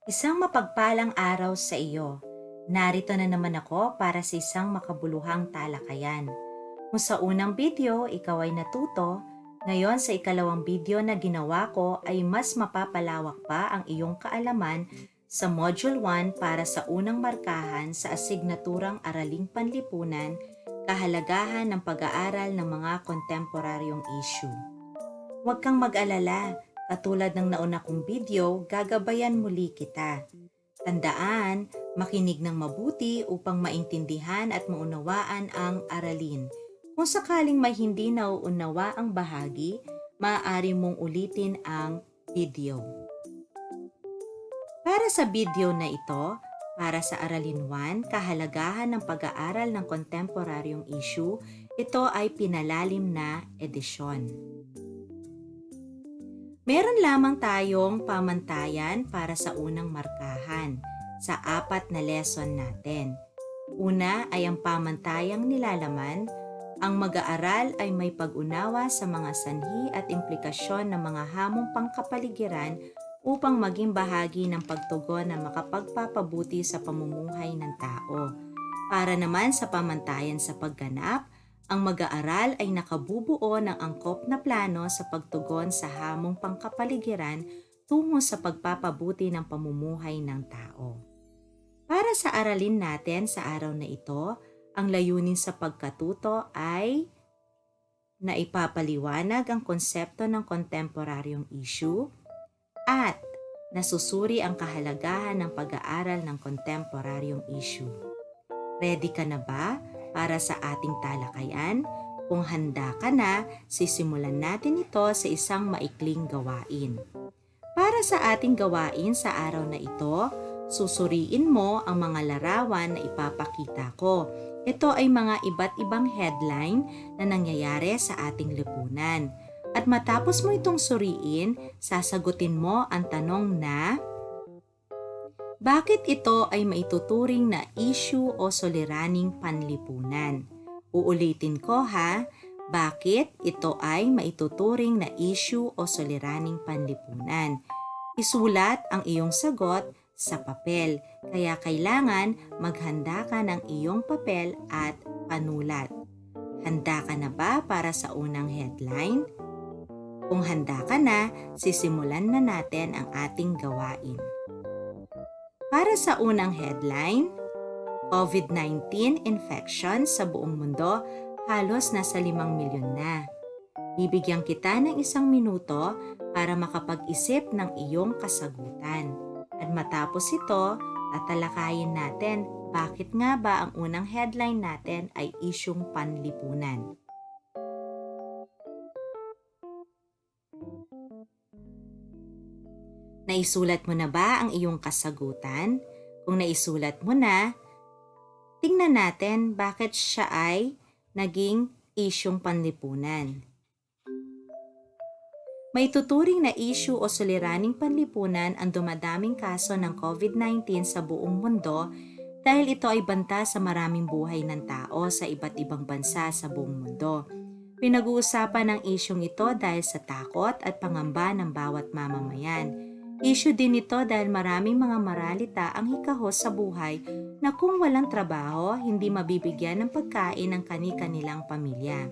Isang mapagpalang araw sa iyo. Narito na naman ako para sa isang makabuluhang talakayan. Kung sa unang video ikaw ay natuto, ngayon sa ikalawang video na ginawa ko ay mas mapapalawak pa ang iyong kaalaman sa Module 1 para sa unang markahan sa asignaturang Araling Panlipunan, kahalagahan ng pag-aaral ng mga kontemporaryong issue. Huwag kang mag-alala, katulad ng nauna kong video, gagabayan muli kita. Tandaan, makinig ng mabuti upang maintindihan at maunawaan ang aralin. Kung sakaling may hindi nauunawa ang bahagi, maaari mong ulitin ang video. Para sa video na ito, para sa Aralin 1, kahalagahan ng pag-aaral ng kontemporaryong issue, ito ay pinalalim na edisyon. Meron lamang tayong pamantayan para sa unang markahan sa 4 na lesson natin. Una ay ang pamantayang nilalaman. Ang mag-aaral ay may pag-unawa sa mga sanhi at implikasyon ng mga hamong pangkapaligiran upang maging bahagi ng pagtugon na makapagpapabuti sa pamumuhay ng tao. Para naman sa pamantayan sa pagganap, ang mag-aaral ay nakabubuo ng angkop na plano sa pagtugon sa hamong pangkapaligiran tungo sa pagpapabuti ng pamumuhay ng tao. Para sa aralin natin sa araw na ito, ang layunin sa pagkatuto ay naipapaliwanag ang konsepto ng kontemporaryong issue at nasusuri ang kahalagahan ng pag-aaral ng kontemporaryong issue. Ready ka na ba para sa ating talakayan? Kung handa ka na, sisimulan natin ito sa isang maikling gawain. Para sa ating gawain sa araw na ito, susuriin mo ang mga larawan na ipapakita ko. Ito ay mga iba't ibang headline na nangyayari sa ating lipunan. At matapos mo itong suriin, sasagutin mo ang tanong na, bakit ito ay maituturing na issue o suliraning panlipunan? Uulitin ko ha, bakit ito ay maituturing na issue o suliraning panlipunan? Isulat ang iyong sagot sa papel, kaya kailangan maghanda ka ng iyong papel at panulat. Handa ka na ba para sa unang headline? Kung handa ka na, sisimulan na natin ang ating gawain. Para sa unang headline, COVID-19 infection sa buong mundo halos nasa 5 milyon na. Bibigyan kita ng 1 minuto para makapag-isip ng iyong kasagutan. At matapos ito, tatalakayin natin bakit nga ba ang unang headline natin ay isyung panlipunan. Naisulat mo na ba ang iyong kasagutan? Kung naisulat mo na, tingnan natin bakit siya ay naging isyung panlipunan. May tuturing na issue o suliraning panlipunan ang dumadaming kaso ng COVID-19 sa buong mundo dahil ito ay banta sa maraming buhay ng tao sa iba't ibang bansa sa buong mundo. Pinag-uusapan ang isyung ito dahil sa takot at pangamba ng bawat mamamayan. Issue din ito dahil maraming mga maralita ang hikahos sa buhay na kung walang trabaho, hindi mabibigyan ng pagkain ang kani-kanilang pamilya.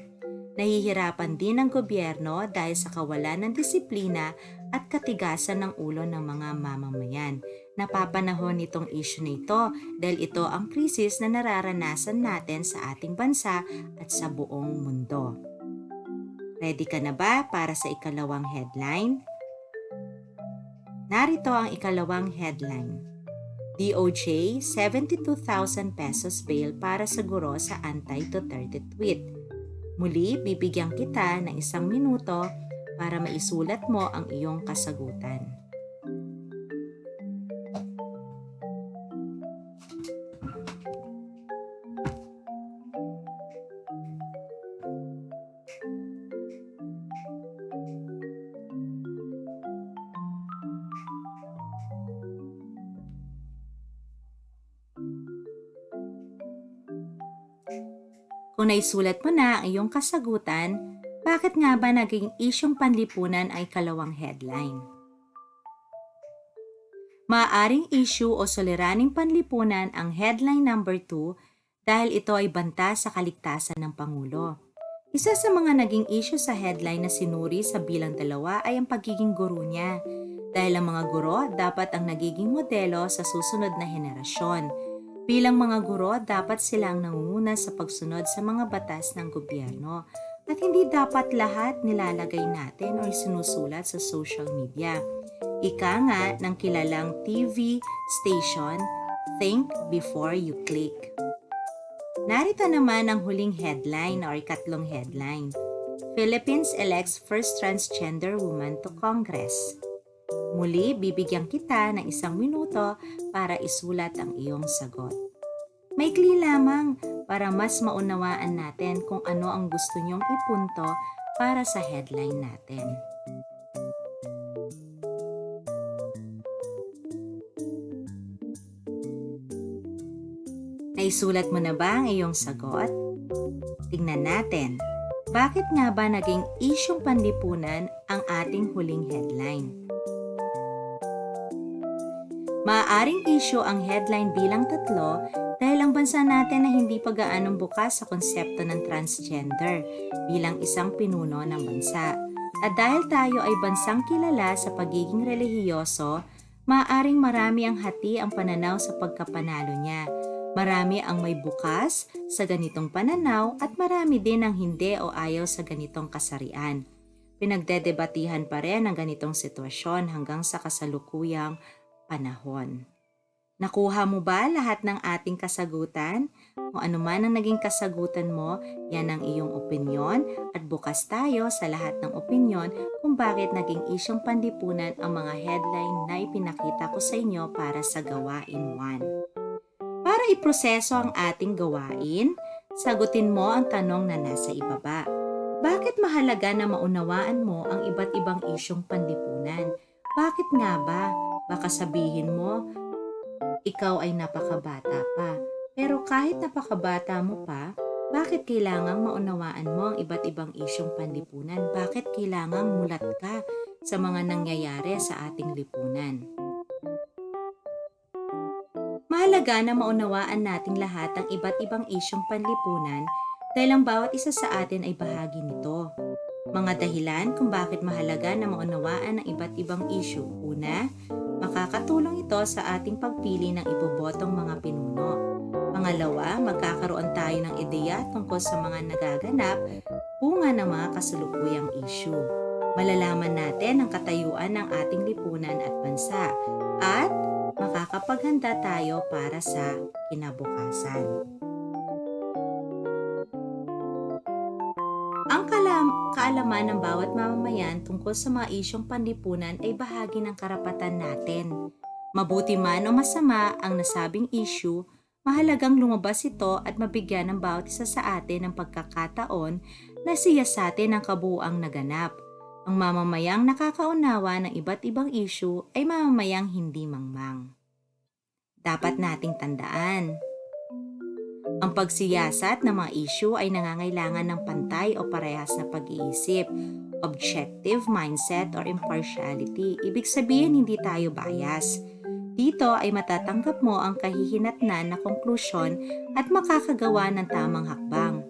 Nahihirapan din ang gobyerno dahil sa kawalan ng disiplina at katigasan ng ulo ng mga mamamayan. Napapanahon itong issue na ito dahil ito ang krisis na nararanasan natin sa ating bansa at sa buong mundo. Ready ka na ba para sa ikalawang headline? Narito ang ikalawang headline. DOJ, 72,000 pesos bail para sa guro sa anti-Duterte tweet. Muli, bibigyan kita ng 1 minuto para maisulat mo ang iyong kasagutan. Kung naisulat mo na ang iyong kasagutan, bakit nga ba naging isyong panlipunan ay kalawang headline? Maaaring issue o suliraning panlipunan ang headline number 2 dahil ito ay banta sa kaligtasan ng Pangulo. Isa sa mga naging issue sa headline na sinuri sa bilang 2 ay ang pagiging guro niya. Dahil ang mga guro dapat ang nagiging modelo sa susunod na henerasyon. Bilang mga guro, dapat silang nangunguna sa pagsunod sa mga batas ng gobyerno at hindi dapat lahat nilalagay natin o sinusulat sa social media. Ika nga ng kilalang TV station, think before you click. Narito naman ang huling headline o ikatlong headline. Philippines elects first transgender woman to Congress. Muli, bibigyan kita ng 1 minuto para isulat ang iyong sagot. Maikli lamang para mas maunawaan natin kung ano ang gusto niyong ipunto para sa headline natin. Naisulat mo na ba ang iyong sagot? Tingnan natin, bakit nga ba naging isyung panlipunan ang ating huling headline? Maaaring issue ang headline bilang 3 dahil ang bansa natin na hindi pa gaanong bukas sa konsepto ng transgender bilang isang pinuno ng bansa. At dahil tayo ay bansang kilala sa pagiging relihiyoso, maaaring marami ang hati ang pananaw sa pagkapanalo niya. Marami ang may bukas sa ganitong pananaw at marami din ang hindi o ayaw sa ganitong kasarian. Pinagdedebatihan pa rin ang ganitong sitwasyon hanggang sa kasalukuyang panahon. Nakuha mo ba lahat ng ating kasagutan? Kung ano man ang naging kasagutan mo, yan ang iyong opinyon at bukas tayo sa lahat ng opinyon kung bakit naging isyong panlipunan ang mga headline na ipinakita ko sa inyo para sa gawain 1. Para iproseso ang ating gawain, sagutin mo ang tanong na nasa ibaba. Bakit mahalaga na maunawaan mo ang iba't ibang isyong panlipunan? Bakit nga ba? Baka sabihin mo, ikaw ay napakabata pa. Pero kahit napakabata mo pa, bakit kailangang maunawaan mo ang iba't ibang isyong panlipunan? Bakit kailangang mulat ka sa mga nangyayari sa ating lipunan? Mahalaga na maunawaan nating lahat ang iba't ibang isyong panlipunan dahil ang bawat isa sa atin ay bahagi nito. Mga dahilan kung bakit mahalaga na maunawaan ang iba't ibang isyu. Una, makakatulong ito sa ating pagpili ng ibobotong mga pinuno. Pangalawa, magkakaroon tayo ng ideya tungkol sa mga nagaganap bunga ng mga kasalukuyang isyu. Malalaman natin ang katayuan ng ating lipunan at bansa at makakapaghanda tayo para sa kinabukasan. Ang kaalaman ng bawat mamamayan tungkol sa mga isyong panlipunan ay bahagi ng karapatan natin. Mabuti man o masama ang nasabing issue, mahalagang lumabas ito at mabigyan ng bawat isa sa atin ng pagkakataon na siyasatin ang kabuuang naganap. Ang mamamayang nakakaunawa ng iba't ibang issue ay mamamayang hindi mangmang. Dapat nating tandaan, ang pagsiyasat ng mga issue ay nangangailangan ng pantay o parehas na pag-iisip, objective mindset or impartiality. Ibig sabihin hindi tayo bias. Dito ay matatanggap mo ang kahihinatnan na konklusyon at makakagawa ng tamang hakbang.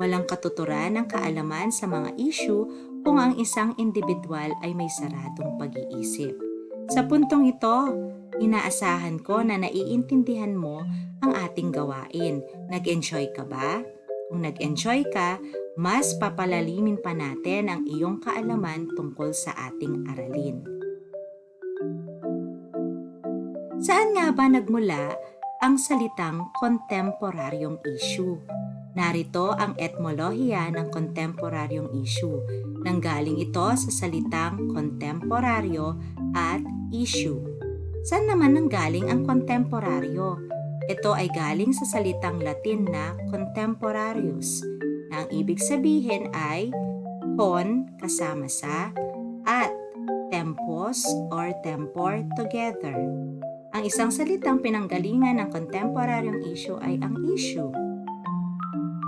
Walang katuturan ng kaalaman sa mga issue kung ang isang individual ay may saradong pag-iisip. Sa puntong ito, inaasahan ko na naiintindihan mo ang ating gawain. Nag-enjoy ka ba? Kung nag-enjoy ka, mas papalalimin pa natin ang iyong kaalaman tungkol sa ating aralin. Saan nga ba nagmula ang salitang kontemporaryong issue? Narito ang etmolohiya ng kontemporaryong issue. Nanggaling ito sa salitang kontemporaryo at issue. Saan naman nanggaling ang kontemporaryo? Ito ay galing sa salitang Latin na contemporarius, na ang ibig sabihin ay con kasama sa at tempos or tempor together. Ang isang salitang pinanggalingan ng kontemporaryong issue ay ang issue,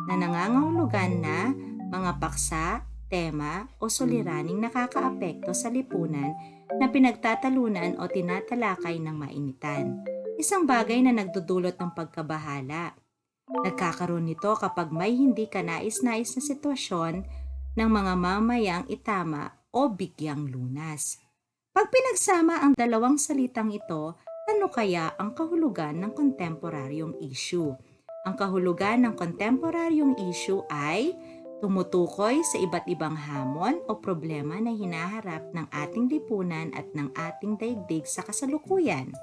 na nangangahulugan na mga paksa, tema o suliraning nakakaapekto sa lipunan na pinagtatalunan o tinatalakay ng mainitan. Isang bagay na nagdudulot ng pagkabahala. Nagkakaroon nito kapag may hindi kanais-nais na sitwasyon ng mga mamayang itama o bigyang lunas. Pag pinagsama ang dalawang salitang ito, ano kaya ang kahulugan ng kontemporaryong issue? Ang kahulugan ng kontemporaryong issue ay tumutukoy sa iba't ibang hamon o problema na hinaharap ng ating lipunan at ng ating daigdig sa kasalukuyan.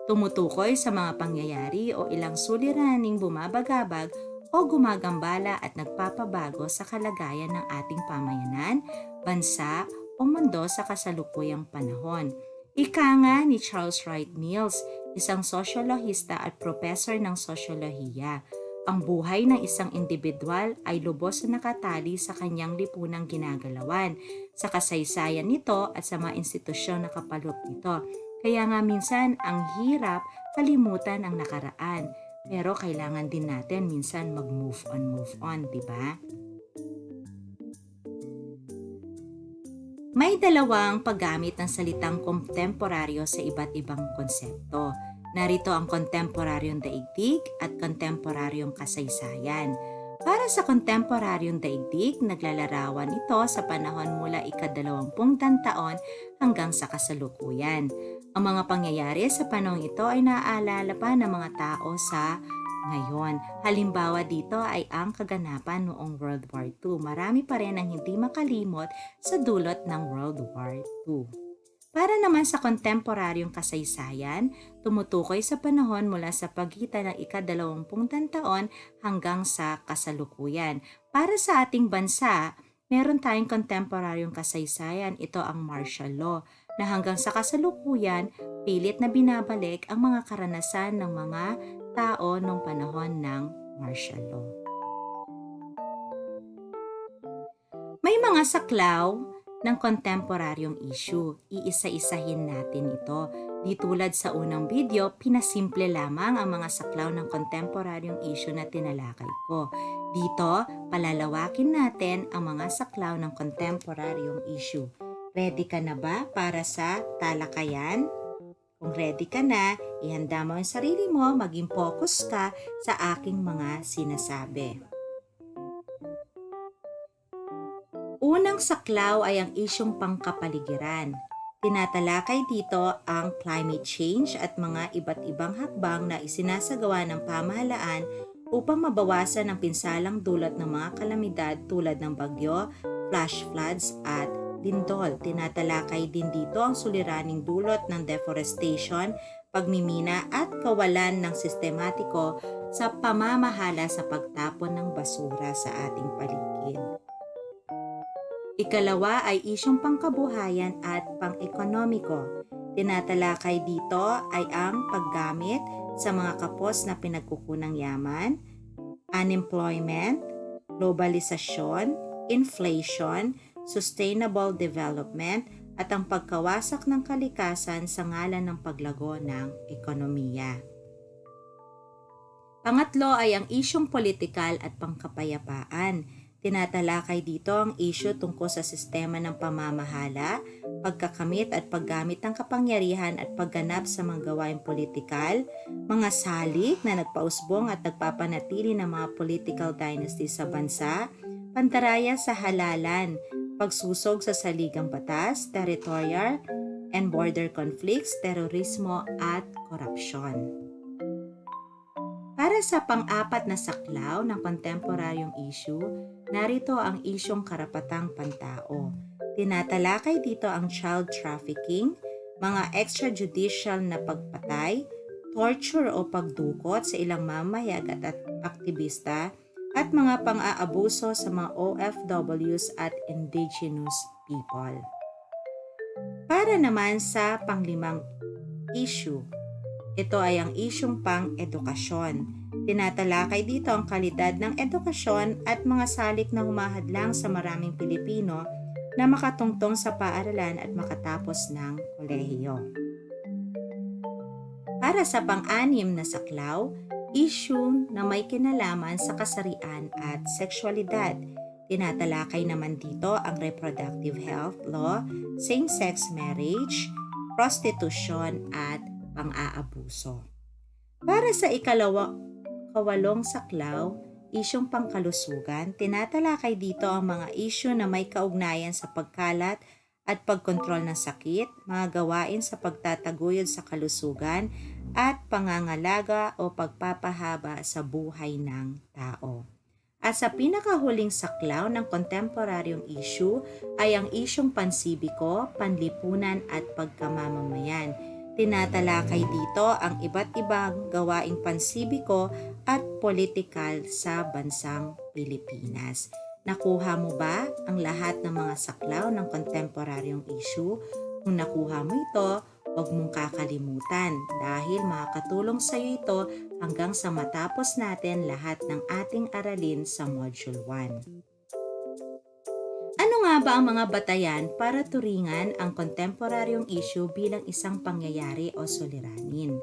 Tumutukoy sa mga pangyayari o ilang suliraning bumabagabag o gumagambala at nagpapabago sa kalagayan ng ating pamayanan, bansa o mundo sa kasalukuyang panahon. Ika nga ni Charles Wright Mills, isang sosyolohista at professor ng sosyolohiya. Ang buhay ng isang individual ay lubos na nakatali sa kanyang lipunang ginagalawan, sa kasaysayan nito at sa mga institusyon na kapaloob nito. Kaya nga minsan ang hirap kalimutan ang nakaraan, pero kailangan din natin minsan move on, di ba? May dalawang paggamit ng salitang kontemporaryo sa iba't ibang konsepto. Narito ang kontemporaryong daigdig at kontemporaryong kasaysayan. Para sa kontemporaryong daigdig, naglalarawan ito sa panahon mula ika-20 taon hanggang sa kasalukuyan. Ang mga pangyayari sa panahon ito ay naaalala pa ng mga tao sa ngayon. Halimbawa dito ay ang kaganapan noong World War II. Marami pa rin ang hindi makalimot sa dulot ng World War II. Para naman sa kontemporaryong kasaysayan, tumutukoy sa panahon mula sa pagitan ng ika-20 taon hanggang sa kasalukuyan. Para sa ating bansa, meron tayong kontemporaryong kasaysayan. Ito ang martial law na hanggang sa kasalukuyan, pilit na binabalik ang mga karanasan ng mga tao noong panahon ng martial law. May mga saklaw ng kontemporaryong issue. Iisa-isahin natin ito. Di tulad sa unang video, pinasimple lamang ang mga saklaw ng kontemporaryong issue na tinalakay ko. Dito, palalawakin natin ang mga saklaw ng kontemporaryong issue. Ready ka na ba para sa talakayan? Kung ready ka na, ihanda mo ang sarili mo, maging focus ka sa aking mga sinasabi. Unang saklaw ay ang isyong pangkapaligiran. Tinatalakay dito ang climate change at mga iba't ibang hakbang na isinasagawa ng pamahalaan upang mabawasan ang pinsalang dulot ng mga kalamidad tulad ng bagyo, flash floods at lindol. Tinatalakay din dito ang suliraning dulot ng deforestation, pagmimina at kawalan ng sistematiko sa pamamahala sa pagtapon ng basura sa ating paligid. Ikalawa ay isyong pangkabuhayan at pang-ekonomiko. Tinatalakay dito ay ang paggamit sa mga kapos na pinagkukunang yaman, unemployment, globalisasyon, inflation, sustainable development at ang pagkawasak ng kalikasan sa ngalan ng paglago ng ekonomiya. Pangatlo ay ang isyong politikal at pangkapayapaan. Tinatalakay dito ang isyu tungkol sa sistema ng pamamahala, pagkakamit at paggamit ng kapangyarihan at pagganap sa mga gawaing politikal, mga salik na nagpausbong at nagpapanatili ng mga political dynasty sa bansa, pantaraya sa halalan, pagsusog sa saligang batas, territorial and border conflicts, terorismo at korupsyon. Para sa pang-apat na saklaw ng kontemporaryong issue, narito ang isyong karapatang pantao. Tinatalakay dito ang child trafficking, mga extrajudicial na pagpatay, torture o pagdukot sa ilang mamamayan at aktivista, at mga pang-aabuso sa mga OFWs at indigenous people. Para naman sa panglimang issue, ito ay ang isyong pang-edukasyon. Tinatalakay dito ang kalidad ng edukasyon at mga salik na humahadlang sa maraming Pilipino na makatungtong sa paaralan at makatapos ng kolehiyo. Para sa pang-anim na saklaw, issue na may kinalaman sa kasarian at sexualidad. Tinatalakay naman dito ang reproductive health law, same-sex marriage, prostitution at pang-aabuso. Para sa kawalong saklaw, isyong pangkalusugan, tinatalakay dito ang mga isyu na may kaugnayan sa pagkalat at pagkontrol ng sakit, mga gawain sa pagtataguyod sa kalusugan, at pangangalaga o pagpapahaba sa buhay ng tao. At sa pinakahuling saklaw ng kontemporaryong issue ay ang isyong pansibiko, panlipunan at pagkamamamayan. Tinatalakay dito ang iba't ibang gawaing pansibiko at politikal sa bansang Pilipinas. Nakuha mo ba ang lahat ng mga saklaw ng kontemporaryong issue? Kung nakuha mo ito, huwag mong kakalimutan dahil makakatulong sa iyo ito hanggang sa matapos natin lahat ng ating aralin sa Module 1. Ano nga ba ang mga batayan para turingan ang kontemporaryong issue bilang isang pangyayari o suliranin?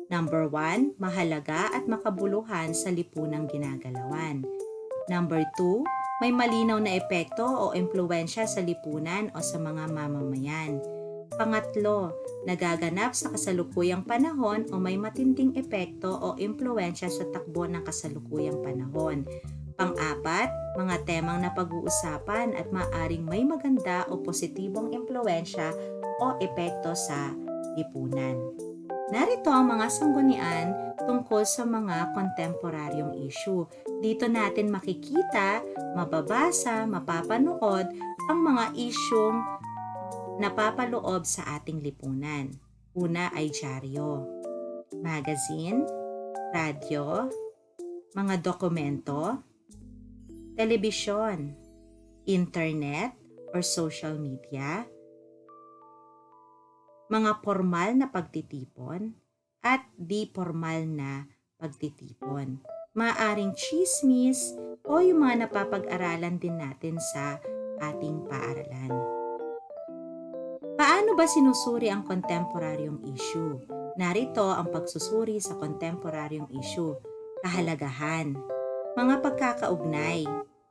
Number 1, mahalaga at makabuluhan sa lipunang ginagalawan. Number 2, may malinaw na epekto o impluwensya sa lipunan o sa mga mamamayan. Pangatlo, nagaganap sa kasalukuyang panahon o may matinding epekto o impluwensya sa takbo ng kasalukuyang panahon. Pang-apat, mga temang na pag-uusapan at maaring may maganda o positibong impluwensya o epekto sa lipunan. Narito ang mga sanggunian tungkol sa mga kontemporaryong issue. Dito natin makikita, mababasa, mapapanood ang mga isyung napapaloob sa ating lipunan. Una ay dyaryo, magazine, radyo, mga dokumento, telebisyon, internet or social media, mga formal na pagtitipon at di formal na pagtitipon. Maaring chismis o yung mga napapag-aralan din natin sa ating paaralan. Paano ba sinusuri ang kontemporaryong issue? Narito ang pagsusuri sa kontemporaryong issue. Kahalagahan, mga pagkakaugnay,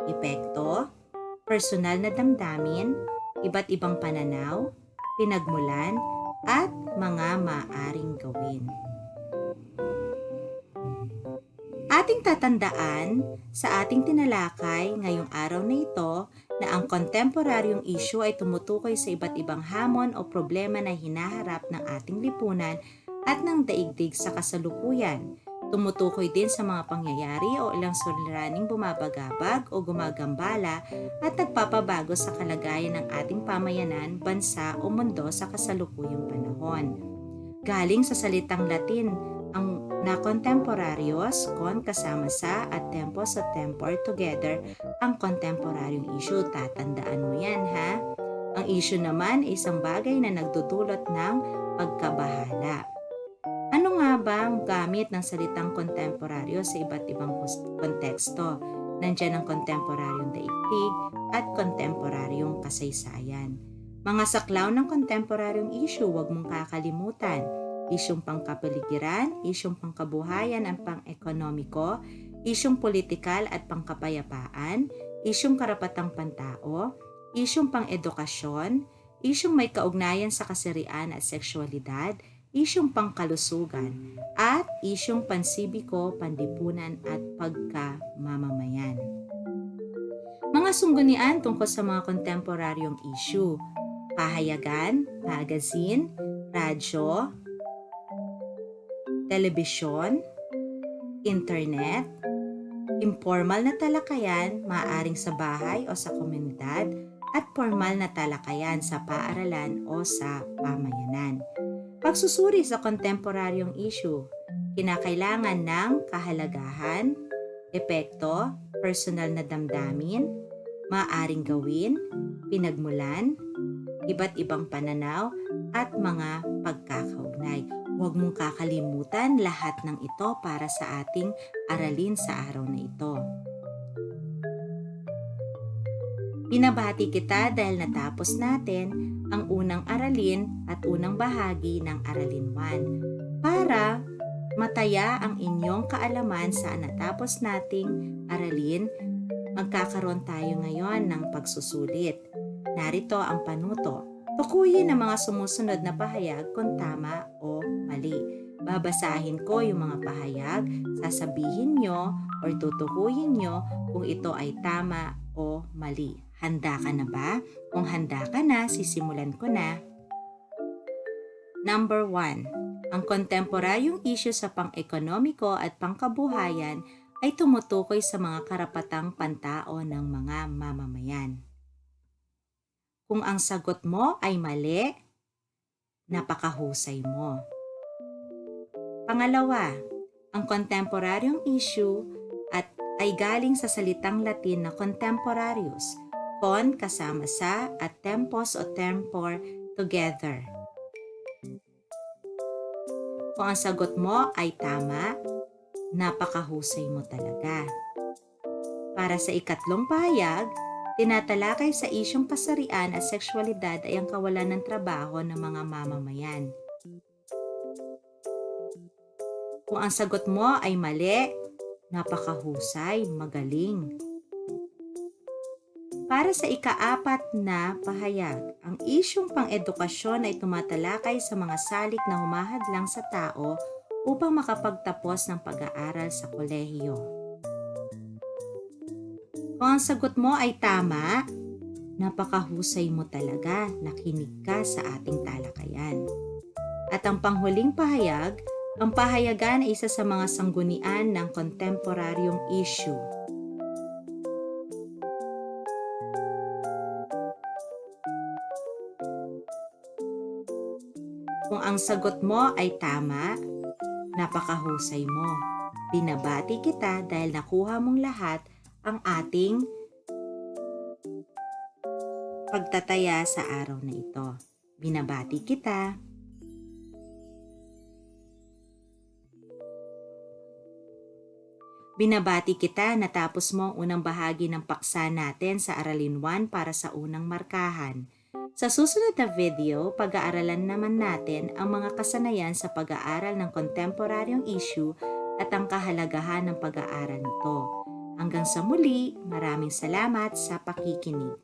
epekto, personal na damdamin, iba't ibang pananaw, pinagmulan, at mga maaaring gawin. Ating tatandaan sa ating tinalakay ngayong araw na ito na ang kontemporaryong issue ay tumutukoy sa iba't ibang hamon o problema na hinaharap ng ating lipunan at ng daigdig sa kasalukuyan. Tumutukoy din sa mga pangyayari o ilang suliraning bumabagabag o gumagambala at nagpapabago sa kalagayan ng ating pamayanan, bansa o mundo sa kasalukuyang panahon. Galing sa salitang Latin ang na contemporaneous, con kasama sa at tempus at tempor together, ang kontemporaryong issue. Tatandaan mo yan ha. Ang issue naman ay isang bagay na nagdudulot ng pagkabahala. Ano nga ba ang gamit ng salitang kontemporaryo sa iba't ibang konteksto? Nandiyan ang kontemporaryong daigdig at kontemporaryong kasaysayan. Mga saklaw ng kontemporaryong issue, huwag mong kakalimutan. Isyong pangkapaligiran, isyong pangkabuhayan at pang-ekonomiko, isyong politikal at pangkapayapaan, isyong karapatang pantao, isyong pang-edukasyon, isyong may kaugnayan sa kasarian at sexualidad, isyong pangkalusugan, at isyong pansibiko, panlipunan at pagkamamamayan. Mga sunggunian tungkol sa mga kontemporaryong issue: pahayagan, magazine, radyo, telebisyon, internet, informal na talakayan, maaaring sa bahay o sa komunidad, at formal na talakayan sa paaralan o sa pamayanan. Pagsusuri sa kontemporaryong issue, kinakailangan ng kahalagahan, epekto, personal na damdamin, maaaring gawin, pinagmulan, iba't ibang pananaw, at mga pagkakaugnay. Huwag mong kakalimutan lahat ng ito para sa ating aralin sa araw na ito. Binabati kita dahil natapos natin ang unang aralin at unang bahagi ng Aralin 1 para mataya ang inyong kaalaman sa natapos nating aralin. Magkakaroon tayo ngayon ng pagsusulit. Narito ang panuto. Tukuyin ang mga sumusunod na pahayag kung tama o mali. Babasahin ko yung mga pahayag, sasabihin nyo or tutukuyin nyo kung ito ay tama o mali. Handa ka na ba? Kung handa ka na, sisimulan ko na. Number 1. Ang kontemporaryong isyu sa pang-ekonomiko at pangkabuhayan ay tumutukoy sa mga karapatang pantao ng mga mamamayan. Kung ang sagot mo ay mali, napakahusay mo. Pangalawa, ang kontemporaryong issue ay galing sa salitang Latin na contemporarius, con kasama sa at tempos o tempor together. Kung ang sagot mo ay tama, napakahusay mo talaga. Para sa ikatlong pahayag, tinatalakay sa isyong kasarian at sexualidad ay ang kawalan ng trabaho ng mga mamamayan. Kung ang sagot mo ay mali, napakahusay, magaling. Para sa ika-4 na pahayag, ang isyong pang-edukasyon ay tumatalakay sa mga salik na humahadlang sa tao upang makapagtapos ng pag-aaral sa kolehiyo. Kung ang sagot mo ay tama, napakahusay mo talaga, nakinig ka sa ating talakayan. At ang panghuling pahayag, ang pahayagan ay isa sa mga sanggunian ng kontemporaryong issue. Kung ang sagot mo ay tama, napakahusay mo. Binabati kita dahil nakuha mong lahat ang ating pagtataya sa araw na ito. Binabati kita. Binabati kita natapos mo ang unang bahagi ng paksa natin sa Aralin 1 para sa unang markahan. Sa susunod na video, pag-aaralan naman natin ang mga kasanayan sa pag-aaral ng kontemporaryong issue at ang kahalagahan ng pag-aaral nito. Hanggang sa muli, maraming salamat sa pakikinig.